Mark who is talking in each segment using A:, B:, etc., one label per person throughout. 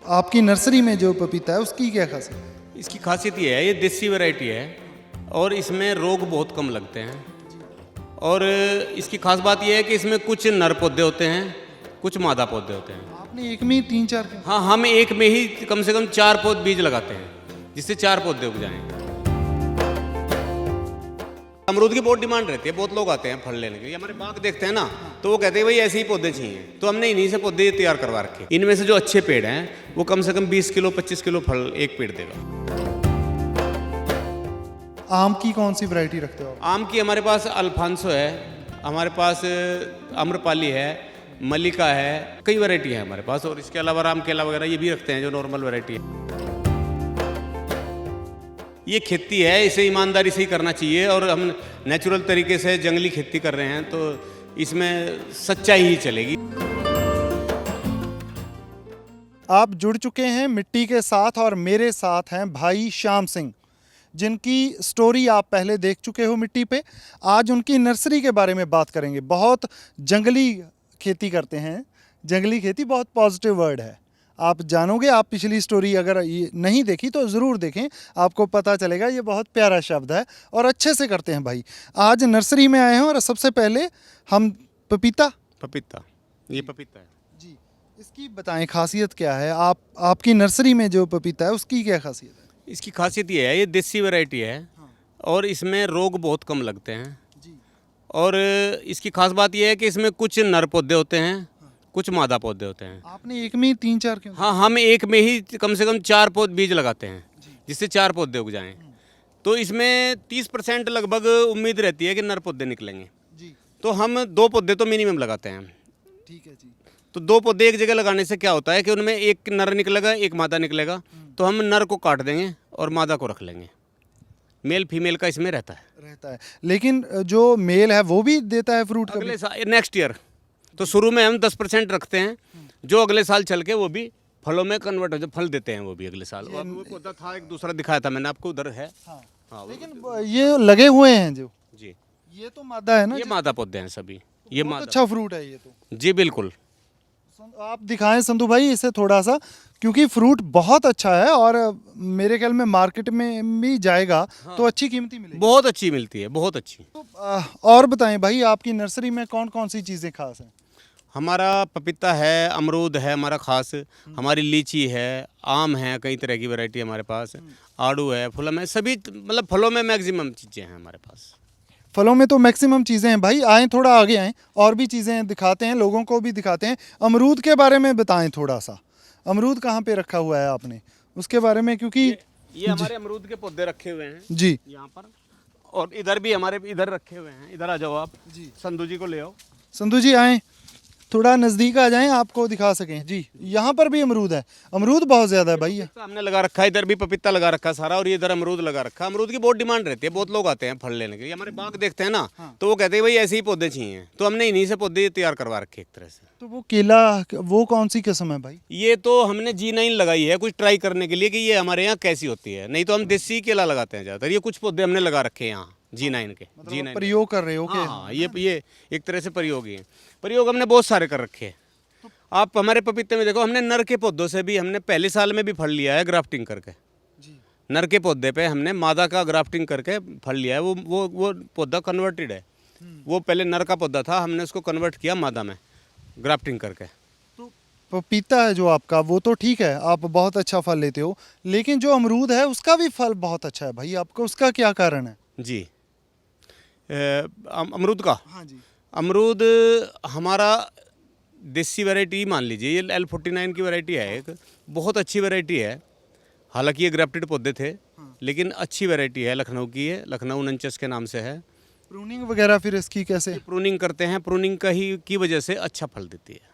A: आपकी नर्सरी में जो पपीता है उसकी क्या खासियत है?
B: इसकी खासियत ये है, ये देसी वैरायटी है और इसमें रोग बहुत कम लगते हैं। और इसकी खास बात यह है कि इसमें कुछ नर पौधे होते हैं, कुछ मादा पौधे होते हैं।
A: आपने एक में ही 3-4 क्यों?
B: हाँ, हम एक में ही कम से कम 4 पौध बीज लगाते हैं, जिससे 4 पौधे उग जाएं। अमरूद की बहुत डिमांड रहती है, बहुत लोग आते हैं फल लेने के लिए। हमारे बाग देखते हैं ना, तो वो कहते हैं भाई ऐसे ही पौधे चाहिए, तो हमने इन्हीं से पौधे तैयार करवा रखे। इनमें से जो अच्छे पेड़ हैं वो कम से कम 20 किलो 25 किलो फल एक पेड़ देगा।
A: आम की कौन सी वैरायटी रखते हो आप?
B: आम की हमारे पास अल्फांसो है, हमारे पास आम्रपाली है, मल्लिका है, कई वैरायटी है हमारे पास। और इसके अलावा राम केला वगैरह ये भी रखते हैं जो नॉर्मल वैरायटी है। ये खेती है, इसे ईमानदारी से ही करना चाहिए और हम नेचुरल तरीके से जंगली खेती कर रहे हैं, तो इसमें सच्चाई ही चलेगी।
A: आप जुड़ चुके हैं मिट्टी के साथ और मेरे साथ हैं भाई श्याम सिंह, जिनकी स्टोरी आप पहले देख चुके हो मिट्टी पे। आज उनकी नर्सरी के बारे में बात करेंगे। बहुत जंगली खेती करते हैं। जंगली खेती बहुत पॉजिटिव वर्ड है, आप जानोगे। आप पिछली स्टोरी अगर ये नहीं देखी तो ज़रूर देखें, आपको पता चलेगा। ये बहुत प्यारा शब्द है और अच्छे से करते हैं भाई। आज नर्सरी में आए हैं और सबसे पहले हम
B: पपीता, ये पपीता है
A: जी, इसकी बताएं खासियत क्या है। आपकी नर्सरी में जो पपीता है उसकी क्या खासियत है?
B: इसकी खासियत ये है, ये देसी वैरायटी है और इसमें रोग बहुत कम लगते हैं
A: जी।
B: और इसकी खास बात यह है कि इसमें कुछ नर पौधे होते हैं, कुछ मादा पौधे होते हैं।
A: आपने एक में ही 3-4 क्यों?
B: हाँ, हम एक में ही कम से कम 4 पौध बीज लगाते हैं, जिससे 4 पौधे उग जाएं। तो इसमें 30% लगभग उम्मीद रहती है कि नर पौधे निकलेंगे।
A: जी,
B: तो हम 2 पौधे तो मिनिमम लगाते हैं।
A: ठीक है जी।
B: तो 2 पौधे एक जगह लगाने से क्या होता है कि उनमें एक नर निकलेगा, एक मादा निकलेगा। तो हम नर को काट देंगे और मादा को रख लेंगे। मेल फीमेल का इसमें रहता है।
A: लेकिन जो मेल है वो भी देता है फ्रूट का?
B: अगले साल, नेक्स्ट ईयर। तो शुरू में हम 10% रखते हैं, जो अगले साल चल के वो भी फलों में कन्वर्ट हो जाए, फल देते हैं वो भी अगले साल। और वो पौधा था एक दूसरा दिखाया था मैंने आपको, उधर है।
A: हाँ।
B: हाँ,
A: लेकिन ये लगे हुए हैं जो,
B: जी,
A: ये तो मादा है ना?
B: ये मादा पौधे हैं सभी, ये
A: बहुत
B: मादा।
A: अच्छा फ्रूट है ये तो।
B: जी बिल्कुल।
A: आप दिखाएं संधू भाई इसे थोड़ा सा, क्योंकि फ्रूट बहुत अच्छा है और मेरे ख्याल में मार्केट में भी जाएगा तो अच्छी कीमती मिलेगी।
B: बहुत अच्छी मिलती है, बहुत अच्छी।
A: तो, और बताएं भाई, आपकी नर्सरी में कौन कौन सी चीज़ें खास हैं?
B: हमारा पपीता है, अमरूद है हमारा खास, हमारी लीची है, आम है, कई तरह की वैरायटी हमारे पास, आड़ू है, फूलम है, सभी मतलब फलों में मैक्सिमम चीज़ें हैं हमारे पास।
A: फलों में तो मैक्सिमम चीज़ें हैं भाई। आएँ थोड़ा आगे आएँ, और भी चीज़ें दिखाते हैं, लोगों को भी दिखाते हैं। अमरूद के बारे में बताएं थोड़ा सा। अमरूद कहाँ पे रखा हुआ है आपने, उसके बारे में? क्योंकि
B: ये हमारे अमरूद के पौधे रखे हुए हैं
A: जी
B: यहाँ पर, और इधर भी हमारे इधर रखे हुए हैं। इधर आ जाओ आप
A: जी,
B: संधू जी को ले आओ।
A: संधू जी आएँ, थोड़ा नज़दीक आ जाएं, आपको दिखा सकें। जी, यहाँ पर भी अमरूद है। अमरूद बहुत ज़्यादा है भाई।
B: हमने लगा रखा है, इधर भी पपीता लगा रखा है सारा, और ये इधर अमरूद लगा रखा है। अमरूद की बहुत डिमांड रहती है, बहुत लोग आते हैं फल लेने के लिए। हमारे बाग देखते हैं ना, तो वो कहते हैं भाई ऐसे ही पौधे चाहिए, तो हमने इन्हीं से पौधे तैयार करवा रखे एक तरह से।
A: तो वो केला, वो कौन सी किस्म है भाई?
B: ये तो हमने G9 लगाई है कुछ ट्राई करने के लिए कि ये हमारे यहाँ कैसी होती है। नहीं तो हम देसी केला लगाते हैं ज़्यादातर। ये कुछ पौधे हमने लगा रखे हैं यहाँ G9 के।
A: G9 प्रयोग कर रहे हो क्या?
B: हाँ, ये एक तरह से प्रयोग ही है। प्रयोग हमने बहुत सारे कर रखे हैं। आप हमारे पपीते में देखो, हमने नर के पौधों से भी हमने पहले साल में भी फल लिया है ग्राफ्टिंग करके।
A: जी,
B: नर के पौधे पे हमने मादा का ग्राफ्टिंग करके फल लिया है। वो पौधा कन्वर्टेड है। वो पहले नर का पौधा था, हमने उसको कन्वर्ट किया मादा में ग्राफ्टिंग करके।
A: तो पपीता है जो आपका, वो तो ठीक है, आप बहुत अच्छा फल लेते हो। लेकिन जो अमरूद है उसका भी फल बहुत अच्छा है भाई, आपको उसका क्या कारण है?
B: जी, अमरूद का,
A: हाँ जी,
B: अमरूद हमारा देसी वैरायटी मान लीजिए। ये L49 की वैरायटी है, एक बहुत अच्छी वैरायटी है। हालांकि ये ग्राफ्टेड पौधे थे, लेकिन अच्छी वैरायटी है। लखनऊ की है, लखनऊ उनचास के नाम से है।
A: प्रूनिंग वगैरह फिर इसकी कैसे?
B: प्रूनिंग करते हैं, प्रूनिंग का ही की वजह से अच्छा फल देती है।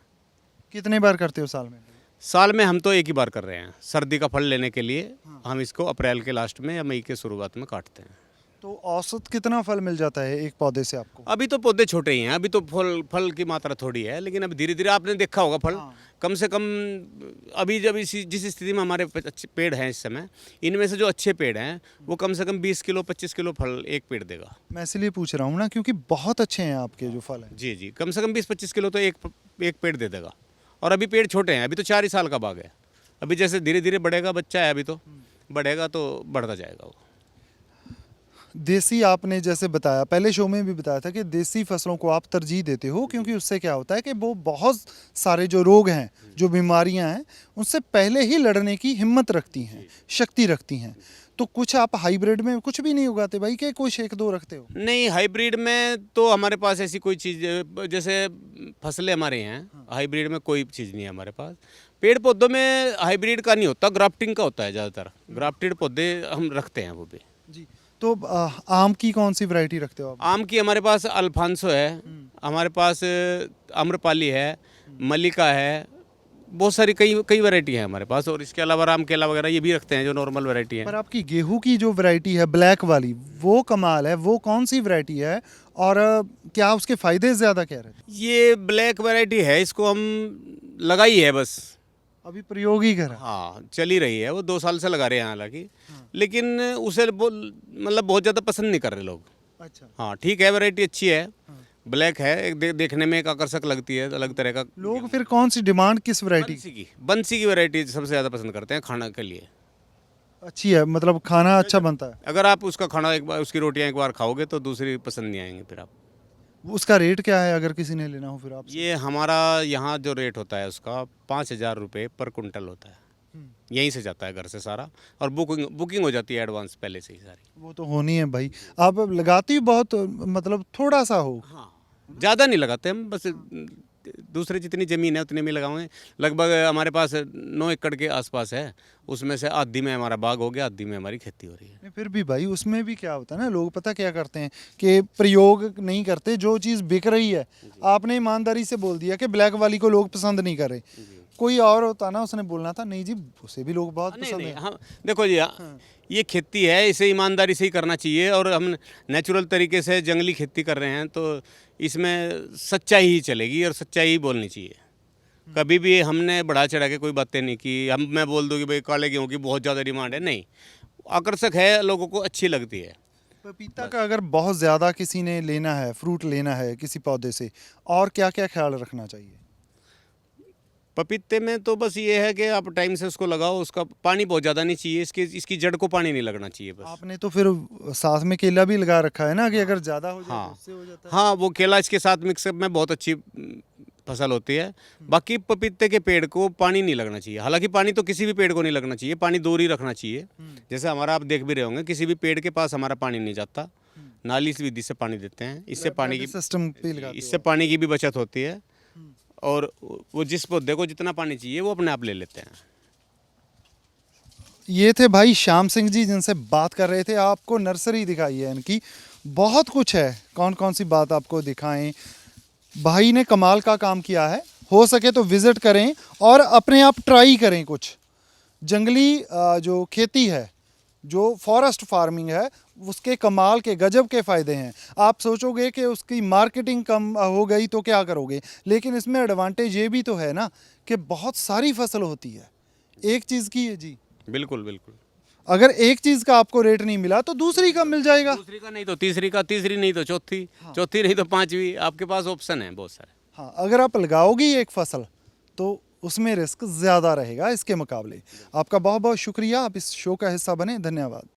A: कितने बार करते हो साल में?
B: साल में हम तो एक ही बार कर रहे हैं। सर्दी का फल लेने के लिए हम इसको अप्रैल के लास्ट में या मई के शुरुआत में काटते हैं।
A: तो औसत कितना फल मिल जाता है एक पौधे से आपको?
B: अभी तो पौधे छोटे ही हैं, अभी तो फल की मात्रा थोड़ी है, लेकिन अब धीरे धीरे आपने देखा होगा फल। कम से कम अभी जब जिस स्थिति में हमारे अच्छे पेड़ हैं इस समय, इनमें से जो अच्छे पेड़ हैं वो कम से कम 20 किलो 25 किलो फल एक पेड़ देगा।
A: मैं इसलिए पूछ रहा हूँ ना, क्योंकि बहुत अच्छे हैं आपके जो फल हैं।
B: जी जी, कम से कम 20-25 किलो तो एक पेड़ दे देगा। और अभी पेड़ छोटे हैं, अभी तो 4 ही साल का बाग है। अभी जैसे धीरे धीरे बढ़ेगा, बच्चा है अभी तो, बढ़ेगा तो बढ़ता जाएगा वो।
A: देसी आपने जैसे बताया, पहले शो में भी बताया था कि देसी फसलों को आप तरजीह देते हो, क्योंकि उससे क्या होता है कि वो बहुत सारे जो रोग हैं, जो बीमारियां हैं, उनसे पहले ही लड़ने की हिम्मत रखती हैं, शक्ति रखती हैं। तो कुछ आप हाइब्रिड में कुछ भी नहीं उगाते भाई, कि कुछ एक दो रखते हो?
B: नहीं, हाइब्रिड में तो हमारे पास ऐसी कोई चीज़, जैसे फसलें हमारे यहाँ हैं, हाइब्रिड में कोई चीज़ नहीं है हमारे पास। पेड़ पौधों में हाइब्रिड का नहीं होता, ग्राफ्टिंग का होता है ज़्यादातर। ग्राफ्टेड पौधे हम रखते हैं वो भी।
A: जी। तो आम की कौन सी वैरायटी रखते हो आप?
B: आम की हमारे पास अल्फांसो है, हमारे पास आम्रपाली है, मल्लिका है, बहुत सारी कई कई वैरायटी है हमारे पास। और इसके अलावा राम केला वगैरह ये भी रखते हैं, जो नॉर्मल वैरायटी है।
A: पर आपकी गेहूं की जो वैरायटी है ब्लैक वाली, वो कमाल है। वो कौन सी वैरायटी है और क्या उसके फायदे ज़्यादा क्या रहते हैं?
B: ये ब्लैक वैरायटी है, इसको हम लगाई है बस।
A: अभी प्रयोग ही करा।
B: हाँ, चल ही रही है, वो 2 साल से लगा रहे हैं हालांकि, लेकिन उसे मतलब बहुत ज़्यादा पसंद नहीं कर रहे लोग।
A: अच्छा।
B: हाँ ठीक है, वैरायटी अच्छी है, ब्लैक है, एक देखने में एक आकर्षक लगती है, अलग तरह का।
A: लोग फिर कौन सी डिमांड किस वैरायटी की?
B: बंसी की वैरायटी सबसे ज़्यादा पसंद करते हैं खाना के लिए।
A: अच्छी है, मतलब खाना अच्छा बनता है?
B: अगर आप उसका खाना एक बार, उसकी रोटियां एक बार खाओगे तो दूसरी पसंद नहीं आएंगे फिर आप।
A: उसका रेट क्या है अगर किसी ने लेना हो फिर आपसे?
B: ये हमारा यहाँ जो रेट होता है उसका 5,000 रुपये पर कुंटल होता है। यहीं से जाता है घर से सारा, और बुकिंग हो जाती है एडवांस पहले से ही सारी।
A: वो तो होनी है भाई। आप लगाती बहुत, मतलब थोड़ा सा हो?
B: हाँ, ज़्यादा नहीं लगाते हम, बस दूसरे जितनी ज़मीन है उतने में लगाएंगे। लगभग हमारे पास 9 एकड़ के आसपास है, उसमें से आधी में हमारा बाग हो गया, आधी में हमारी खेती हो रही है।
A: नहीं, फिर भी भाई उसमें भी क्या होता है ना, लोग पता क्या करते हैं कि प्रयोग नहीं करते। जो चीज़ बिक रही है, आपने ईमानदारी से बोल दिया कि ब्लैक वाली को लोग पसंद नहीं कर रहे। कोई और होता ना, उसने बोलना था नहीं जी उसे भी लोग बहुत
B: नहीं
A: पसंद
B: नहीं,
A: है।
B: हाँ देखो जी, ये खेती है, इसे ईमानदारी से ही करना चाहिए, और हम नेचुरल तरीके से जंगली खेती कर रहे हैं तो इसमें सच्चाई ही चलेगी और सच्चाई ही बोलनी चाहिए। कभी भी हमने बढ़ा चढ़ा के कोई बातें नहीं की। मैं बोल दूँ कि भाई काले गेहूँ की बहुत ज़्यादा डिमांड है, नहीं, आकर्षक है, लोगों को अच्छी लगती है।
A: पपीता का अगर बहुत ज़्यादा किसी ने लेना है, फ्रूट लेना है किसी पौधे से, और क्या क्या ख्याल रखना चाहिए?
B: पपीते में तो बस ये है कि आप टाइम से उसको लगाओ, उसका पानी बहुत ज़्यादा नहीं चाहिए, इसकी जड़ को पानी नहीं लगना चाहिए बस।
A: आपने तो फिर साथ में केला भी लगा रखा है ना, कि अगर ज़्यादा हो जाए तो
B: हाँ
A: उससे हो जाता है।
B: हाँ, वो केला इसके साथ मिक्सअप में बहुत अच्छी फसल होती है। बाकी पपीते के पेड़ को पानी नहीं लगना चाहिए, हालांकि पानी तो किसी भी पेड़ को नहीं लगना चाहिए, पानी दूर ही रखना चाहिए। जैसे हमारा आप देख भी रहे होंगे, किसी भी पेड़ के पास हमारा पानी नहीं जाता, नाली से विधि से पानी देते हैं। इससे पानी की
A: सिस्टम पे लगाते
B: इससे पानी की भी बचत होती है, और वो जिस पौधे को जितना पानी चाहिए वो अपने आप ले लेते हैं।
A: ये थे भाई श्याम सिंह जी, जिनसे बात कर रहे थे। आपको नर्सरी दिखाई है इनकी, बहुत कुछ है। कौन कौन सी बात आपको दिखाएं, भाई ने कमाल का काम किया है। हो सके तो विज़िट करें और अपने आप ट्राई करें कुछ। जंगली जो खेती है, जो फॉरेस्ट फार्मिंग है, उसके कमाल के गजब के फ़ायदे हैं। आप सोचोगे कि उसकी मार्केटिंग कम हो गई तो क्या करोगे, लेकिन इसमें एडवांटेज ये भी तो है ना कि बहुत सारी फसल होती है एक चीज़ की है जी।
B: बिल्कुल बिल्कुल।
A: अगर एक चीज़ का आपको रेट नहीं मिला तो दूसरी का मिल जाएगा।
B: दूसरी का नहीं तो तीसरी का, तीसरी नहीं तो चौथी, चौथी नहीं तो पांचवी, आपके पास ऑप्शन है बहुत सारे।
A: हाँ, अगर आप लगाओगी एक फसल तो उसमें रिस्क ज़्यादा रहेगा इसके मुकाबले। आपका बहुत बहुत शुक्रिया, आप इस शो का हिस्सा बने, धन्यवाद।